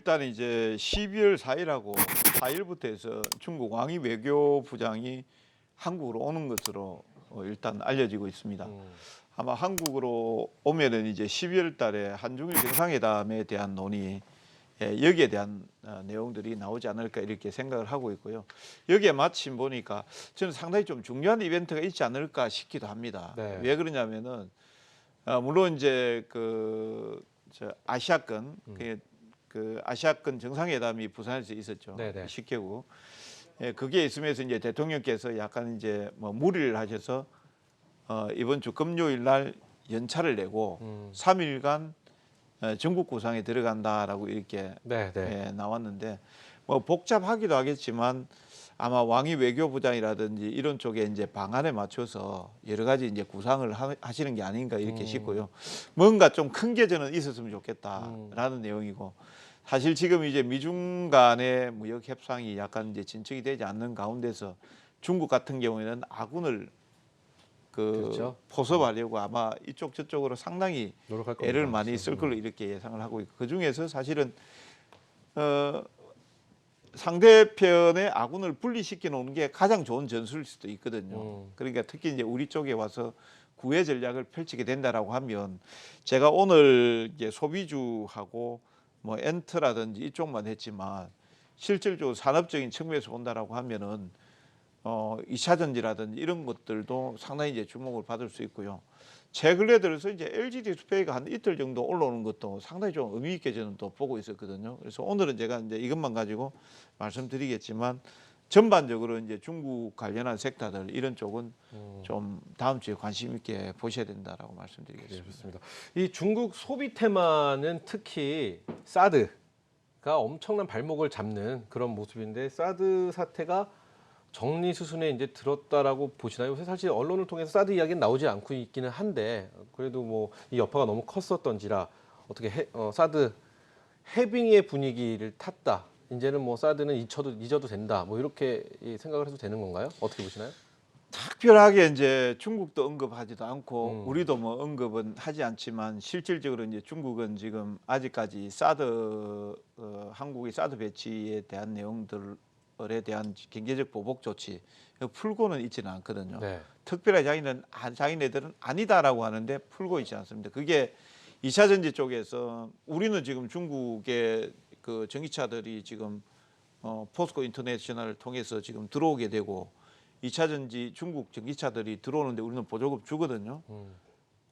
일단 이제 12월 4일하고 4일부터 해서 중국 왕이 외교부장이 한국으로 오는 것으로 일단 알려지고 있습니다. 아마 한국으로 오면은 이제 12월 달에 한중일 정상회담에 대한 논의, 여기에 대한 내용들이 나오지 않을까 이렇게 생각을 하고 있고요. 여기에 마침 보니까 저는 상당히 좀 중요한 이벤트가 있지 않을까 싶기도 합니다. 네. 왜 그러냐면은 물론 이제 아시아권 그 아시아권 정상회담이 부산에서 있었죠. 네네. 10개국. 그게 있으면서 이제 대통령께서 약간 이제 뭐 무리를 하셔서 이번 주 금요일 날 연차를 내고 3일간 전국 구상에 들어간다라고 이렇게 네네. 나왔는데 뭐 복잡하기도 하겠지만 아마 왕이 외교부장이라든지 이런 쪽에 이제 방안에 맞춰서 여러 가지 이제 구상을 하시는 게 아닌가 이렇게 싶고요. 뭔가 좀 큰 게 저는 있었으면 좋겠다라는 내용이고 사실 지금 이제 미중 간의 무역 협상이 약간 이제 진척이 되지 않는 가운데서 중국 같은 경우에는 아군을 그렇죠. 포섭하려고 아마 이쪽 저쪽으로 상당히 노력할 겁니다. 애를 많이 쓸 걸로 이렇게 예상을 하고 있고 그 중에서 사실은 상대편의 아군을 분리시켜 놓는 게 가장 좋은 전술일 수도 있거든요. 그러니까 특히 이제 우리 쪽에 와서 구애 전략을 펼치게 된다라고 하면 제가 오늘 이제 소비주하고 뭐 엔트라든지 이쪽만 했지만 실질적으로 산업적인 측면에서 본다라고 하면은 2차 전지라든지 이런 것들도 상당히 이제 주목을 받을 수 있고요. 최근에 들어서 이제 LG 디스플레이가 한 이틀 정도 올라오는 것도 상당히 좀 의미 있게 저는 또 보고 있었거든요. 그래서 오늘은 제가 이제 이것만 가지고 말씀드리겠지만 전반적으로 이제 중국 관련한 섹터들 이런 쪽은 좀 다음 주에 관심 있게 보셔야 된다라고 말씀드리겠습니다. 네, 좋습니다. 이 중국 소비 테마는 특히 사드가 엄청난 발목을 잡는 그런 모습인데 사드 사태가 정리 수순에 이제 들었다라고 보시나요? 사실 언론을 통해서 사드 이야기는 나오지 않고 있기는 한데 그래도 뭐 이 여파가 너무 컸었던지라 어떻게 사드 해빙의 분위기를 탔다. 이제는 뭐 사드는 잊어도 된다. 뭐 이렇게 생각을 해도 되는 건가요? 어떻게 보시나요? 특별하게 이제 중국도 언급하지도 않고 우리도 뭐 언급은 하지 않지만 실질적으로 이제 중국은 지금 아직까지 사드 한국의 사드 배치에 대한 내용들에 대한 경제적 보복 조치 풀고는 있지는 않거든요. 네. 특별히 자기네들은 아니다라고 하는데 풀고 있지 않습니다. 그게 2차 전지 쪽에서 우리는 지금 중국의 그 전기차들이 지금 포스코 인터내셔널을 통해서 지금 들어오게 되고 2차 전지 중국 전기차들이 들어오는데 우리는 보조금 주거든요.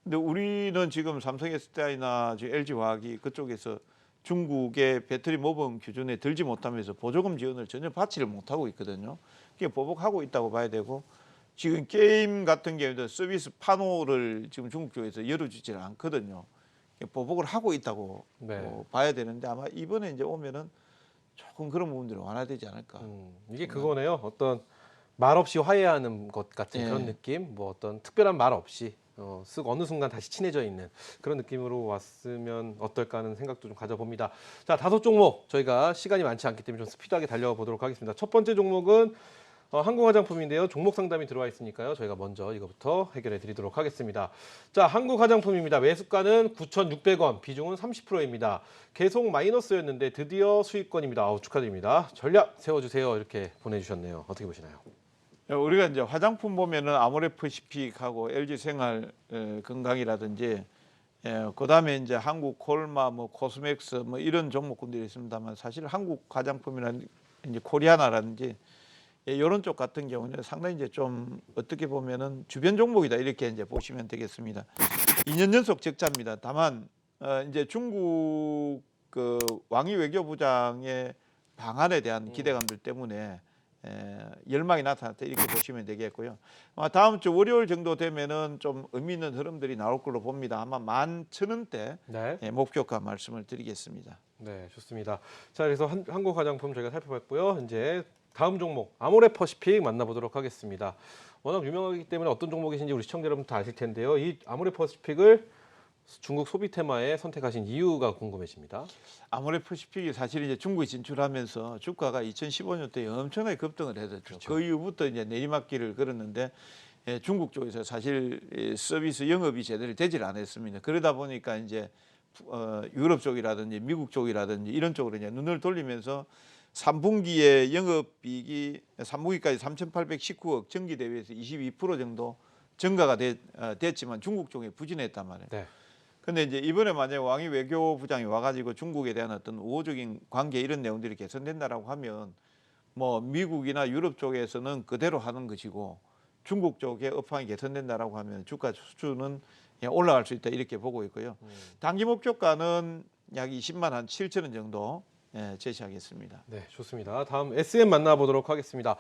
근데 우리는 지금 삼성 SDI나 LG 화학이 그쪽에서 중국의 배터리 모범 기준에 들지 못하면서 보조금 지원을 전혀 받지를 못하고 있거든요. 그게 보복하고 있다고 봐야 되고 지금 게임 같은 경우도 서비스 판호를 지금 중국 쪽에서 열어주지를 않거든요. 보복을 하고 있다고 네. 봐야 되는데 아마 이번에 이제 오면은 조금 그런 부분들이 완화되지 않을까. 이게 그거네요. 어떤 말 없이 화해하는 것 같은 예. 그런 느낌, 뭐 어떤 특별한 말 없이 쓱 어느 순간 다시 친해져 있는 그런 느낌으로 왔으면 어떨까 하는 생각도 좀 가져봅니다. 자, 5종목 저희가 시간이 많지 않기 때문에 좀 스피드하게 달려보도록 하겠습니다. 첫 번째 종목은 한국화장품인데요. 종목 상담이 들어와 있으니까요. 저희가 먼저 이거부터 해결해 드리도록 하겠습니다. 자, 한국화장품입니다. 매수가는 9,600원, 비중은 30%입니다. 계속 마이너스였는데 드디어 수익권입니다. 축하드립니다. 전략 세워주세요. 이렇게 보내주셨네요. 어떻게 보시나요? 우리가 이제 화장품 보면은 아모레퍼시픽하고 LG 생활 건강이라든지 그다음에 이제 한국 콜마 뭐 코스맥스 뭐 이런 종목군들이 있습니다만 사실 한국 화장품이라는 이제 코리아나라든지 이런 쪽 같은 경우는 상당히 이제 좀 어떻게 보면은 주변 종목이다 이렇게 이제 보시면 되겠습니다. 2년 연속 적자입니다. 다만 이제 중국 그 왕이 외교부장의 방안에 대한 기대감들 때문에 열망이 나타났다 이렇게 보시면 되겠고요. 다음 주 월요일 정도 되면은 좀 의미 있는 흐름들이 나올 걸로 봅니다. 아마 11,000원대 네. 목표가 말씀을 드리겠습니다. 네, 좋습니다. 자, 그래서 한국 화장품 저희가 살펴봤고요. 이제 다음 종목 아모레퍼시픽 만나보도록 하겠습니다. 워낙 유명하기 때문에 어떤 종목이신지 우리 시청자 여러분 다 아실 텐데요. 이 아모레퍼시픽을 중국 소비 테마에 선택하신 이유가 궁금해집니다. 아모레퍼시픽이 사실 이제 중국에 진출하면서 주가가 2015년도에 엄청나게 급등을 했었죠. 그렇죠. 그 이후부터 이제 내리막길을 걸었는데 중국 쪽에서 사실 서비스 영업이 제대로 되질 않았습니다. 그러다 보니까 이제 유럽 쪽이라든지 미국 쪽이라든지 이런 쪽으로 이제 눈을 돌리면서 3분기에 영업이익이 3분기까지 3,819억 전기 대비해서 22% 정도 증가가 됐지만 중국 쪽에 부진했단 말이에요. 네. 근데 이제 이번에 만약에 왕이 외교부장이 와가지고 중국에 대한 어떤 우호적인 관계 이런 내용들이 개선된다라고 하면 뭐 미국이나 유럽 쪽에서는 그대로 하는 것이고 중국 쪽의 업황이 개선된다라고 하면 주가 수준은 올라갈 수 있다 이렇게 보고 있고요. 단기 목표가는 약 20만 한 7천 원 정도 제시하겠습니다. 네, 좋습니다. 다음 SM 만나보도록 하겠습니다.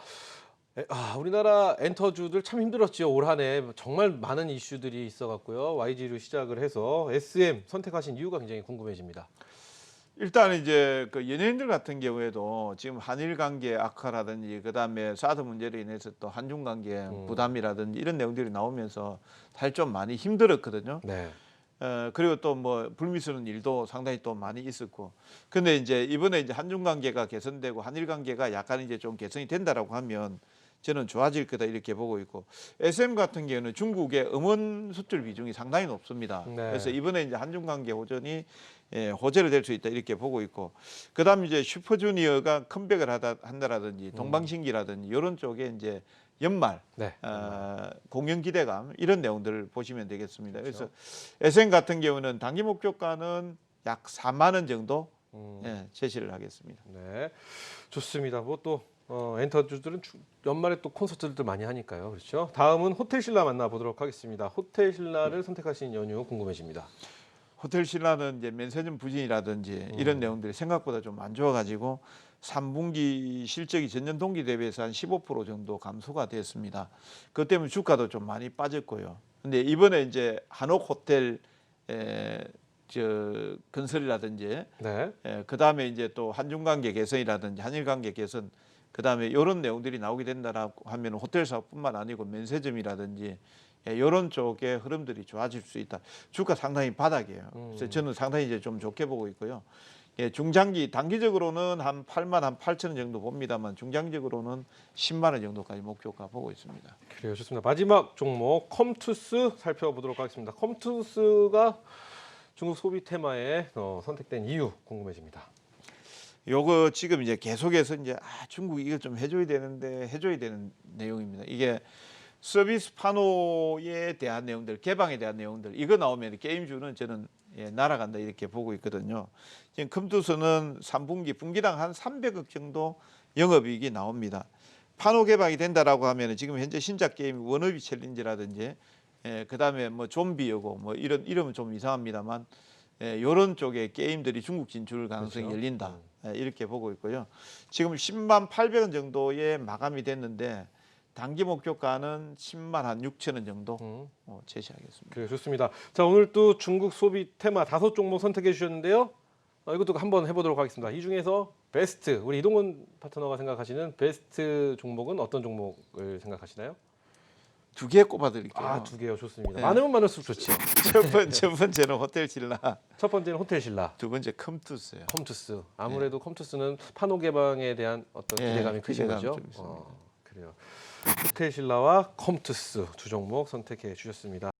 우리나라 엔터주들 참 힘들었죠. 올 한 해 정말 많은 이슈들이 있어갖고요. YG로 시작을 해서 SM 선택하신 이유가 굉장히 궁금해집니다. 일단 이제 그 연예인들 같은 경우에도 지금 한일 관계 악화라든지 그다음에 사드 문제로 인해서 또 한중 관계 부담이라든지 이런 내용들이 나오면서 사실 좀 많이 힘들었거든요. 네. 그리고 또 뭐 불미스러운 일도 상당히 또 많이 있었고. 근데 이제 이번에 이제 한중 관계가 개선되고 한일 관계가 약간 이제 좀 개선이 된다라고 하면 저는 좋아질 거다 이렇게 보고 있고, SM 같은 경우는 중국의 음원 수출 비중이 상당히 높습니다. 네. 그래서 이번에 이제 한중 관계 호전이 호재로 될 수 있다 이렇게 보고 있고, 그다음 이제 슈퍼주니어가 컴백을 한다라든지 동방신기라든지 이런 쪽에 이제 연말 네. 공연 기대감 이런 내용들을 보시면 되겠습니다. 그렇죠. 그래서 SM 같은 경우는 단기 목표가는 약 4만 원 정도 제시를 하겠습니다. 네, 좋습니다. 뭐 또 엔터주들은 연말에 또 콘서트들도 많이 하니까요. 그렇죠. 다음은 호텔신라 만나보도록 하겠습니다. 호텔신라를 선택하신 연유 궁금해집니다. 호텔신라는 이제 면세점 부진이라든지 이런 내용들이 생각보다 좀 안 좋아가지고 3분기 실적이 전년 동기 대비해서 한 15% 정도 감소가 됐습니다. 그것 때문에 주가도 좀 많이 빠졌고요. 근데 이번에 이제 한옥 호텔 건설이라든지 네. 그다음에 이제 또 한중 관계 개선이라든지 한일 관계 개선, 그다음에 이런 내용들이 나오게 된다라고 하면 호텔 사업뿐만 아니고 면세점이라든지 이런 쪽의 흐름들이 좋아질 수 있다. 주가 상당히 바닥이에요. 그래서 저는 상당히 이제 좀 좋게 보고 있고요. 중장기 단기적으로는 한 8만 한 8천 원 정도 봅니다만 중장기적으로는 10만 원 정도까지 목표가 보고 있습니다. 그래요, 좋습니다. 마지막 종목 컴투스 살펴보도록 하겠습니다. 컴투스가 중국 소비 테마에 선택된 이유 궁금해집니다. 요거 지금 이제 계속해서 이제 중국이 이걸 좀 해줘야 되는 내용입니다. 이게 서비스 판호에 대한 내용들, 개방에 대한 내용들 이거 나오면 게임주는 저는 날아간다 이렇게 보고 있거든요. 지금 컴투스는 3분기 분기당 한 300억 정도 영업이익이 나옵니다. 판호 개방이 된다라고 하면 지금 현재 신작 게임 워너비 챌린지라든지 그다음에 뭐 좀비 여고 뭐 이러면 좀 이상합니다만 이런 쪽의 게임들이 중국 진출 가능성이 그렇죠. 열린다 이렇게 보고 있고요. 지금 10만 800원 정도에 마감이 됐는데 단기 목표가는 10만 한 6천 원 정도 제시하겠습니다. 그래요, 좋습니다. 자, 오늘 또 중국 소비 테마 5종목 선택해 주셨는데요. 이것도 한번 해보도록 하겠습니다. 이 중에서 베스트, 우리 이동훈 파트너가 생각하시는 베스트 종목은 어떤 종목을 생각하시나요? 2개 꼽아드릴게요. 2개요. 좋습니다. 네. 많으면 많을수록 좋죠. 첫 번째는 호텔신라, 첫 번째는 호텔신라, 두 번째 컴투스예요. 컴투스. 아무래도 컴투스는 판호 개방에 대한 어떤 기대감이 크신 기대감이 거죠? 좀 있습니다. 그래요. 호텔신라와 컴투스 두 종목 선택해 주셨습니다.